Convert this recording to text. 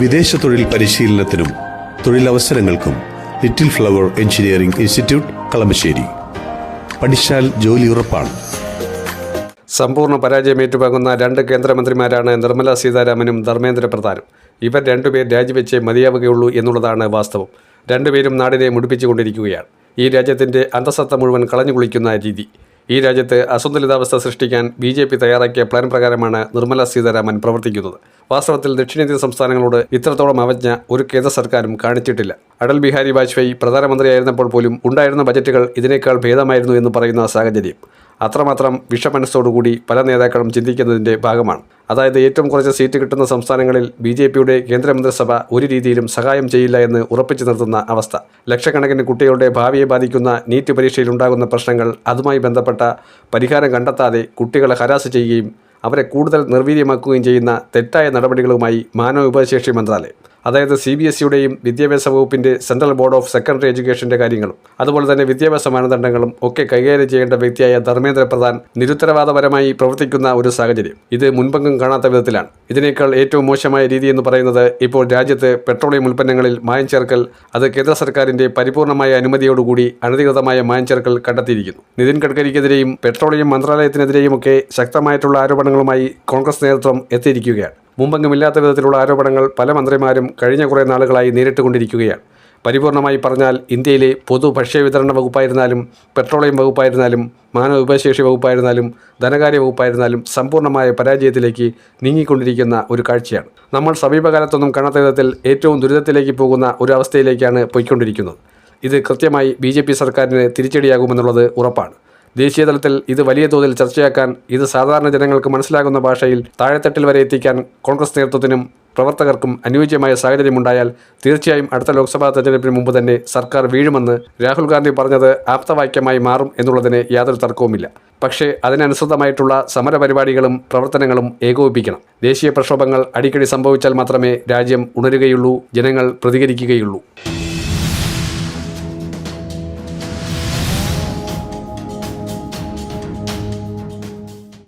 വിദേശ തൊഴിൽ പരിശീലനത്തിനും തൊഴിലവസരങ്ങൾക്കും little flower engineering institute Kalamassery. പഠിച്ചാൽ ജോലി ഉറപ്പാണ്. സമ്പൂർണ്ണ പരാജയം ഏറ്റുവാങ്ങുന്ന രണ്ട് കേന്ദ്രമന്ത്രിമാരാണ് നിർമ്മല സീതാരാമനും ധർമ്മേന്ദ്ര പ്രധാനും. ഇവർ രണ്ടുപേർ രാജിവെച്ചേ മതിയാവുകയുള്ളൂ എന്നുള്ളതാണ് വാസ്തവം. രണ്ടുപേരും നാടിനെ മുടിപ്പിച്ചുകൊണ്ടിരിക്കുകയാണ്. ഈ രാജ്യത്തിൻ്റെ അന്തസത്ത മുഴുവൻ കളഞ്ഞു കുളിക്കുന്ന രീതി. ഈ രാജ്യത്ത് അസന്തുലിതാവസ്ഥ സൃഷ്ടിക്കാൻ BJP തയ്യാറാക്കിയ പ്ലാൻ പ്രകാരമാണ് നിർമ്മല സീതാരാമൻ പ്രവർത്തിക്കുന്നത്. വാസ്തവത്തിൽ ദക്ഷിണേന്ത്യൻ സംസ്ഥാനങ്ങളോട് ഇത്രത്തോളം അവജ്ഞ ഒരു കേന്ദ്ര സർക്കാരും കാണിച്ചിട്ടില്ല. അടൽ ബിഹാരി വാജ്പേയി പ്രധാനമന്ത്രിയായിരുന്നപ്പോൾ പോലും ഉണ്ടായിരുന്ന ബജറ്റുകൾ ഇതിനേക്കാൾ ഭേദമായിരുന്നു എന്ന് പറയുന്ന സാഹചര്യം അത്രമാത്രം വിഷമനസ്സോടുകൂടി പല നേതാക്കളും ചിന്തിക്കുന്നതിൻ്റെ ഭാഗമാണ്. അതായത് ഏറ്റവും കുറച്ച് സീറ്റ് കിട്ടുന്ന സംസ്ഥാനങ്ങളിൽ BJPയുടെ കേന്ദ്രമന്ത്രിസഭ ഒരു രീതിയിലും സഹായം ചെയ്യില്ല എന്ന് ഉറപ്പിച്ചു നിർത്തുന്ന അവസ്ഥ. ലക്ഷക്കണക്കിന് കുട്ടികളുടെ ഭാവിയെ ബാധിക്കുന്ന നീറ്റ് പരീക്ഷയിലുണ്ടാകുന്ന പ്രശ്നങ്ങൾ, അതുമായി ബന്ധപ്പെട്ട പരിഹാരം കണ്ടെത്താതെ കുട്ടികളെ ഹരാസ് ചെയ്യുകയും അവരെ കൂടുതൽ നിർവീര്യമാക്കുകയും ചെയ്യുന്ന തെറ്റായ നടപടികളുമായി മാനവ വിഭവശേഷി മന്ത്രാലയം, അതായത് CBSEയുടെയും വിദ്യാഭ്യാസ വകുപ്പിൻ്റെ സെൻട്രൽ ബോർഡ് ഓഫ് സെക്കൻഡറി എഡ്യൂക്കേഷൻ്റെ കാര്യങ്ങളും അതുപോലെ തന്നെ വിദ്യാഭ്യാസ മാനദണ്ഡങ്ങളും ഒക്കെ കൈകാര്യം ചെയ്യേണ്ട വ്യക്തിയായ ധർമ്മേന്ദ്ര പ്രധാൻ നിരുത്തരവാദപരമായി പ്രവർത്തിക്കുന്ന ഒരു സാഹചര്യം ഇത് മുൻപെങ്കും കാണാത്ത വിധത്തിലാണ്. ഇതിനേക്കാൾ ഏറ്റവും മോശമായ രീതി എന്ന് പറയുന്നത് ഇപ്പോൾ രാജ്യത്ത് പെട്രോളിയം ഉൽപ്പന്നങ്ങളിൽ മായം ചേർക്കൽ, അത് കേന്ദ്ര സർക്കാരിൻ്റെ പരിപൂർണമായ അനുമതിയോടുകൂടി അനധികൃതമായ മായം ചേർക്കൽ കണ്ടെത്തിയിരിക്കുന്നു. നിതിൻ ഗഡ്കരിക്കെതിരെയും പെട്രോളിയം മന്ത്രാലയത്തിനെതിരെയുമൊക്കെ ശക്തമായിട്ടുള്ള ആരോപണങ്ങളുമായി കോൺഗ്രസ് നേതൃത്വം എത്തിയിരിക്കുകയാണ്. മുമ്പെങ്ങുമില്ലാത്ത വിധത്തിലുള്ള ആരോപണങ്ങൾ പല മന്ത്രിമാരും കഴിഞ്ഞ കുറേ നാളുകളായി നേരിട്ടുകൊണ്ടിരിക്കുകയാണ്. പരിപൂർണമായി പറഞ്ഞാൽ ഇന്ത്യയിലെ പൊതു ഭക്ഷ്യവിതരണ വകുപ്പായിരുന്നാലും പെട്രോളിയം വകുപ്പായിരുന്നാലും മാനവ വിഭവശേഷി വകുപ്പായിരുന്നാലും ധനകാര്യ വകുപ്പായിരുന്നാലും സമ്പൂർണ്ണമായ പരാജയത്തിലേക്ക് നീങ്ങിക്കൊണ്ടിരിക്കുന്ന ഒരു കാഴ്ചയാണ്. നമ്മൾ സമീപകാലത്തൊന്നും കാണാത്ത വിധത്തിൽ ഏറ്റവും ദുരിതത്തിലേക്ക് പോകുന്ന ഒരു അവസ്ഥയിലേക്കാണ് പോയിക്കൊണ്ടിരിക്കുന്നത്. ഇത് കൃത്യമായി BJP സർക്കാരിന് തിരിച്ചടിയാകുമെന്നുള്ളത് ഉറപ്പാണ്. ദേശീയ തലത്തിൽ ഇത് വലിയ തോതിൽ ചർച്ചയാക്കാൻ, ഇത് സാധാരണ ജനങ്ങൾക്ക് മനസ്സിലാകുന്ന ഭാഷയിൽ താഴെത്തട്ടിൽ വരെ എത്തിക്കാൻ കോൺഗ്രസ് നേതൃത്വത്തിനും പ്രവർത്തകർക്കും അനുയോജ്യമായ സാഹചര്യമുണ്ടായാൽ തീർച്ചയായും അടുത്ത ലോക്സഭാ തെരഞ്ഞെടുപ്പിന് മുമ്പ് തന്നെ സർക്കാർ വീഴുമെന്ന് രാഹുൽ ഗാന്ധി പറഞ്ഞത് ആപ്തവാക്യമായി മാറും എന്നുള്ളതിന് യാതൊരു തർക്കവുമില്ല. പക്ഷേ അതിനനുസൃതമായിട്ടുള്ള സമരപരിപാടികളും പ്രവർത്തനങ്ങളും ഏകോപിപ്പിക്കണം. ദേശീയ പ്രക്ഷോഭങ്ങൾ അടിക്കടി സംഭവിച്ചാൽ മാത്രമേ രാജ്യം ഉണരുകയുള്ളൂ, ജനങ്ങൾ പ്രതികരിക്കുകയുള്ളൂ.